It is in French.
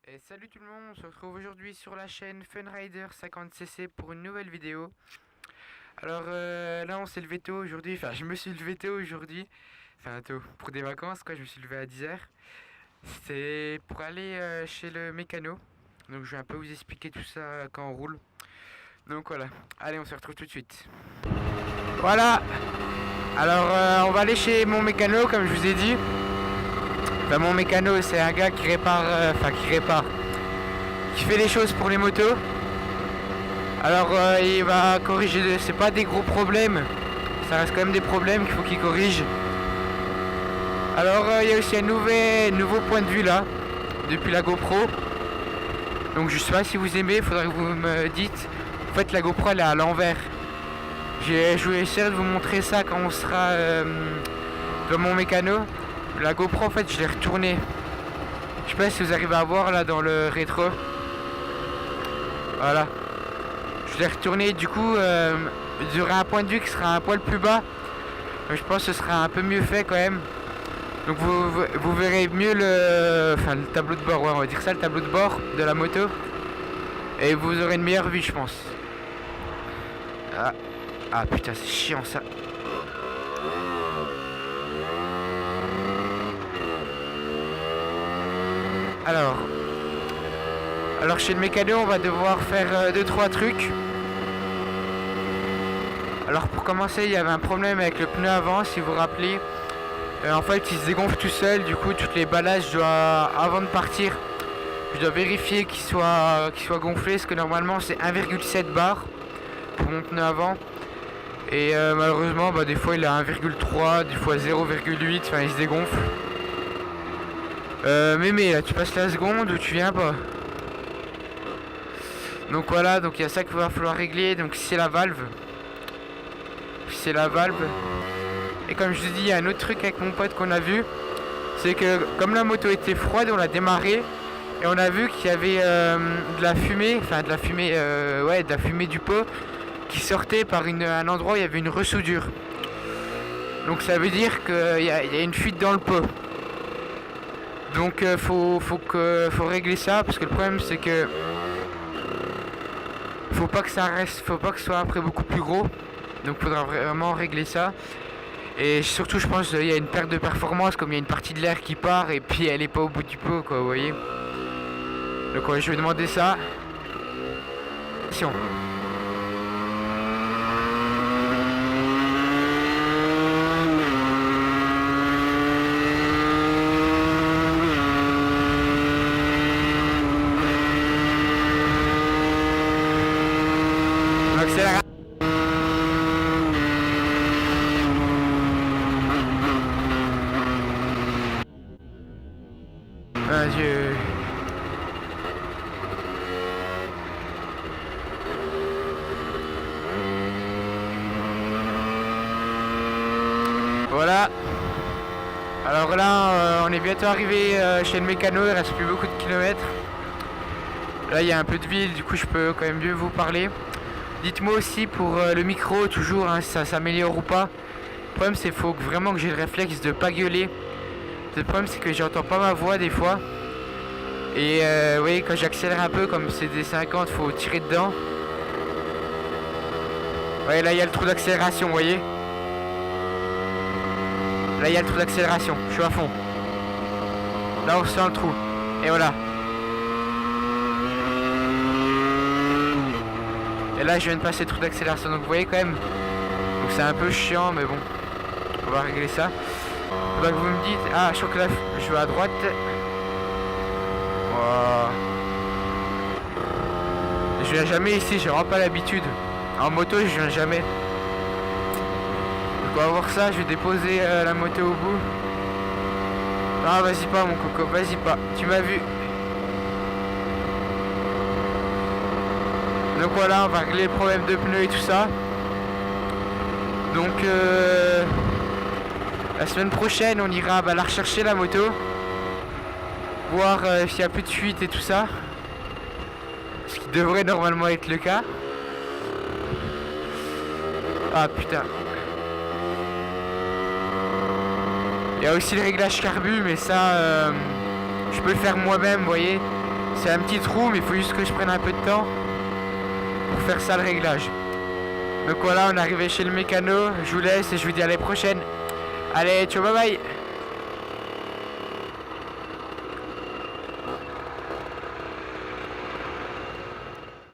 Et salut tout le monde, on se retrouve aujourd'hui sur la chaîne Funrider 50cc pour une nouvelle vidéo. Alors là on s'est levé tôt aujourd'hui, enfin je me suis levé tôt aujourd'hui, enfin tôt, pour des vacances quoi, je me suis levé à 10h. C'était pour aller chez le mécano, donc je vais un peu vous expliquer tout ça quand on roule. Donc voilà, allez on se retrouve tout de suite. Voilà, alors on va aller chez mon mécano comme je vous ai dit. Enfin, mon mécano c'est un gars qui répare, qui fait les choses pour les motos. Alors il va corriger, c'est pas des gros problèmes, ça reste quand même des problèmes qu'il faut qu'il corrige. Alors il y a aussi un nouveau point de vue là, depuis la GoPro. Donc je sais pas si vous aimez, faudrait que vous me dites. En fait la GoPro elle est à l'envers. Je vais essayer de vous montrer ça quand on sera dans mon mécano. La GoPro en fait je l'ai retournée. Je sais pas si vous arrivez à voir là dans le rétro. Voilà. Je l'ai retourné du coup il y aura un point de vue qui sera un poil plus bas. Je pense que ce sera un peu mieux fait quand même. Donc vous verrez mieux le tableau de bord, ouais, on va dire ça, le tableau de bord de la moto. Et vous aurez une meilleure vue je pense. Ah putain c'est chiant ça. Alors chez le mécano on va devoir faire 2-3 trucs. Alors pour commencer il y avait un problème avec le pneu avant si vous vous rappelez. En fait il se dégonfle tout seul, du coup toutes les ballages avant de partir je dois vérifier qu'il soit gonflé, parce que normalement c'est 1,7 bar pour mon pneu avant. Et malheureusement des fois il est à 1,3, des fois 0,8, enfin il se dégonfle. Mémé là tu passes la seconde ou tu viens pas? Donc voilà, donc il y a ça qu'il va falloir régler, donc c'est la valve. C'est la valve. Et comme je vous dis, il y a un autre truc avec mon pote qu'on a vu. C'est que comme la moto était froide, on l'a démarré. Et on a vu qu'il y avait de la fumée, de la fumée du pot qui sortait par un endroit où il y avait une ressoudure. Donc ça veut dire qu'il y a une fuite dans le pot. Donc faut régler ça, parce que le problème c'est que faut pas que ce soit après beaucoup plus gros. Donc faudra vraiment régler ça. Et surtout je pense qu'il y a une perte de performance, comme il y a une partie de l'air qui part et puis elle est pas au bout du pot quoi, vous voyez. Donc ouais, je vais demander ça. Attention. On accélère. Adieu. Voilà. Alors là on est bientôt arrivé chez le mécano, il reste plus beaucoup de kilomètres. Là il y a un peu de ville, du coup je peux quand même mieux vous parler. Dites-moi aussi pour le micro toujours si ça s'améliore ou pas. Le problème c'est qu'il faut vraiment que j'ai le réflexe de pas gueuler. Le problème c'est que j'entends pas ma voix des fois. Et vous voyez quand j'accélère un peu comme c'est des 50, faut tirer dedans. Ouais là il y a le trou d'accélération, vous voyez. Là il y a le trou d'accélération, je suis à fond. Là on sent le trou. Et voilà. Et là je viens de passer le trou d'accélération, donc vous voyez quand même. Donc c'est un peu chiant mais bon. On va régler ça. Donc vous me dites, ah je crois que là je vais à droite. Wow. Je viens jamais ici, j'ai vraiment pas l'habitude. En moto je viens jamais. Donc on va voir ça, je vais déposer la moto au bout. Non vas-y pas mon coco, vas-y pas, tu m'as vu. Donc voilà, on va régler le problème de pneus et tout ça. Donc la semaine prochaine on ira la rechercher la moto. Voir s'il n'y a plus de fuite et tout ça. Ce qui devrait normalement être le cas. Ah putain. Il y a aussi le réglage carbu, mais ça je peux le faire moi-même, vous voyez. C'est un petit trou, mais il faut juste que je prenne un peu de temps pour faire ça le réglage. Donc voilà, on est arrivé chez le mécano. Je vous laisse et je vous dis à la prochaine. Allez, ciao, bye bye.